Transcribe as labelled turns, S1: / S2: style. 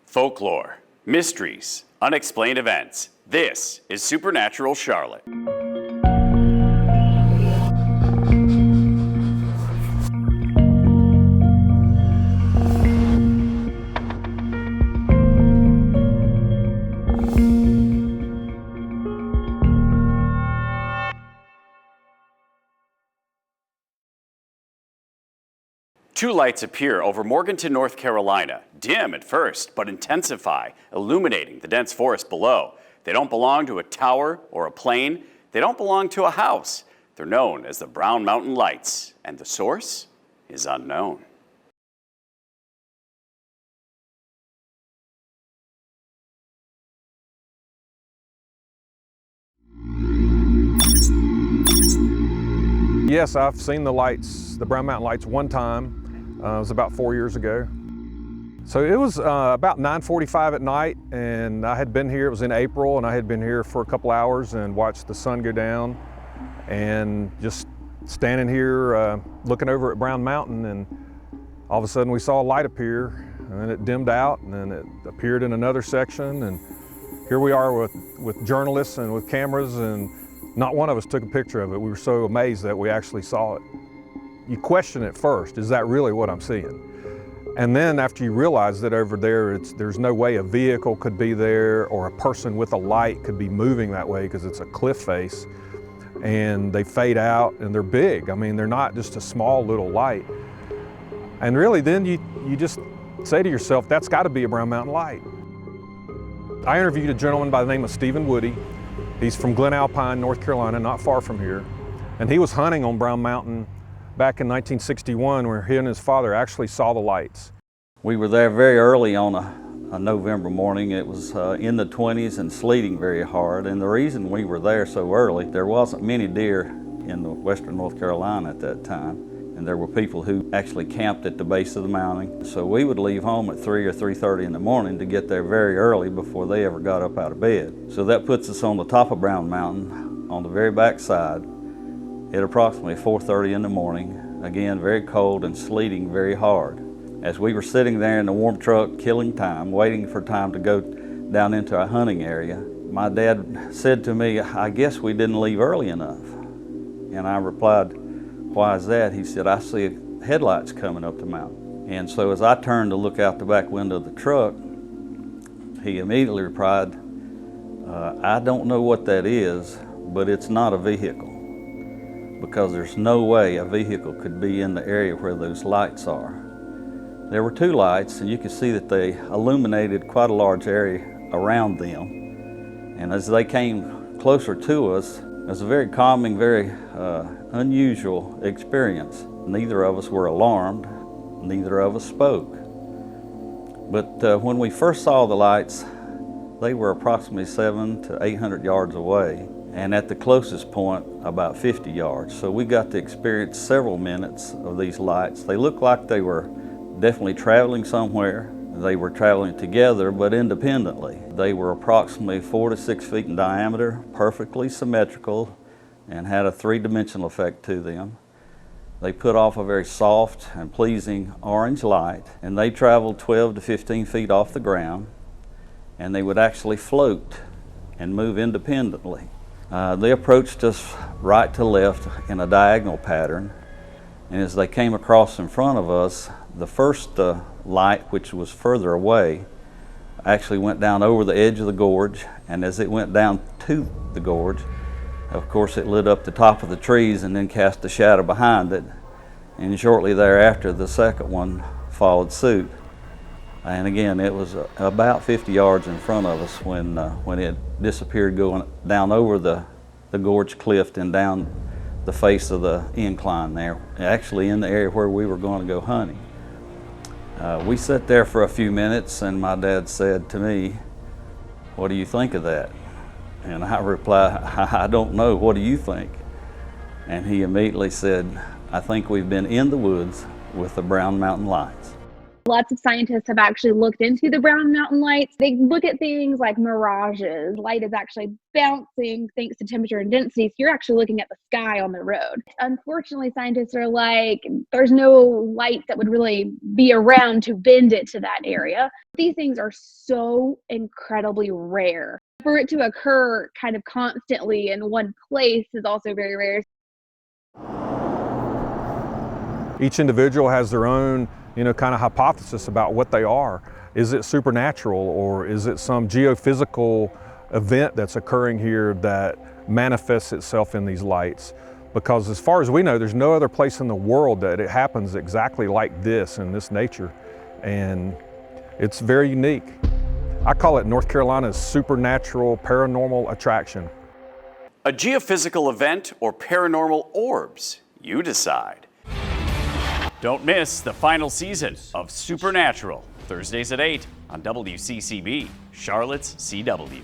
S1: Folklore, mysteries, unexplained events. This is Supernatural Charlotte. Two lights appear over Morganton, North Carolina, dim at first, but intensify, illuminating the dense forest below. They don't belong to a tower or a plane. They don't belong to a house. They're known as the Brown Mountain Lights, and the source is unknown.
S2: Yes, I've seen the lights, the Brown Mountain Lights one time. It was about 4 years ago. So it was about 9:45 at night, and I had been here, it was in April, and I had been here for a couple hours and watched the sun go down, and just standing here looking over at Brown Mountain, and all of a sudden we saw a light appear, and then it dimmed out, and then it appeared in another section, and here we are with journalists and with cameras, and not one of us took a picture of it. We were so amazed that we actually saw it. You question it first, is that really what I'm seeing? And then after you realize that over there, there's no way a vehicle could be there or a person with a light could be moving that way because it's a cliff face, and they fade out and they're big. I mean, they're not just a small little light. And really then you just say to yourself, that's gotta be a Brown Mountain Light. I interviewed a gentleman by the name of Stephen Woody. He's from Glen Alpine, North Carolina, not far from here. And he was hunting on Brown Mountain back in 1961, where he and his father actually saw the lights.
S3: We were there very early on a November morning. It was in the 20s and sleeting very hard. And the reason we were there so early, there wasn't many deer in western North Carolina at that time. And there were people who actually camped at the base of the mountain. So we would leave home at 3 or 3:30 in the morning to get there very early before they ever got up out of bed. So that puts us on the top of Brown Mountain, on the very back side, at approximately 4:30 in the morning, again very cold and sleeting very hard. As we were sitting there in the warm truck killing time, waiting for time to go down into our hunting area, my dad said to me, "I guess we didn't leave early enough." And I replied, "Why is that?" He said, "I see headlights coming up the mountain." And so as I turned to look out the back window of the truck, he immediately replied, "I don't know what that is, but it's not a vehicle, because there's no way a vehicle could be in the area where those lights are." There were two lights, and you could see that they illuminated quite a large area around them. And as they came closer to us, it was a very calming, very unusual experience. Neither of us were alarmed, neither of us spoke. But when we first saw the lights, they were approximately 700 to 800 yards away, and at the closest point, about 50 yards. So we got to experience several minutes of these lights. They looked like they were definitely traveling somewhere. They were traveling together, but independently. They were approximately 4 to 6 feet in diameter, perfectly symmetrical, and had a three-dimensional effect to them. They put off a very soft and pleasing orange light, and they traveled 12 to 15 feet off the ground, and they would actually float and move independently. They approached us right to left in a diagonal pattern, and as they came across in front of us, the first light, which was further away, actually went down over the edge of the gorge, and as it went down to the gorge, of course it lit up the top of the trees and then cast a shadow behind it, and shortly thereafter the second one followed suit. And again, it was about 50 yards in front of us when it disappeared, going down over the gorge cliff and down the face of the incline there, actually in the area where we were going to go hunting. We sat there for a few minutes, and my dad said to me, "What do you think of that?" And I replied, "I don't know, what do you think?" And he immediately said, "I think we've been in the woods with the Brown Mountain Lights."
S4: Lots of scientists have actually looked into the brown mountain lights. They look at things like mirages. Light is actually bouncing thanks to temperature and density. So you're actually looking at the sky on the road. Unfortunately, scientists are like, there's no light that would really be around to bend it to that area. These things are so incredibly rare. For it to occur kind of constantly in one place is also very rare.
S2: Each individual has their own, kind of hypothesis about what they are. Is it supernatural, or is it some geophysical event that's occurring here that manifests itself in these lights? Because as far as we know, there's no other place in the world that it happens exactly like this in this nature. And it's very unique. I call it North Carolina's supernatural paranormal attraction.
S1: A geophysical event or paranormal orbs? You decide. Don't miss the final season of Supernatural, Thursdays at 8 on WCCB, Charlotte's CW.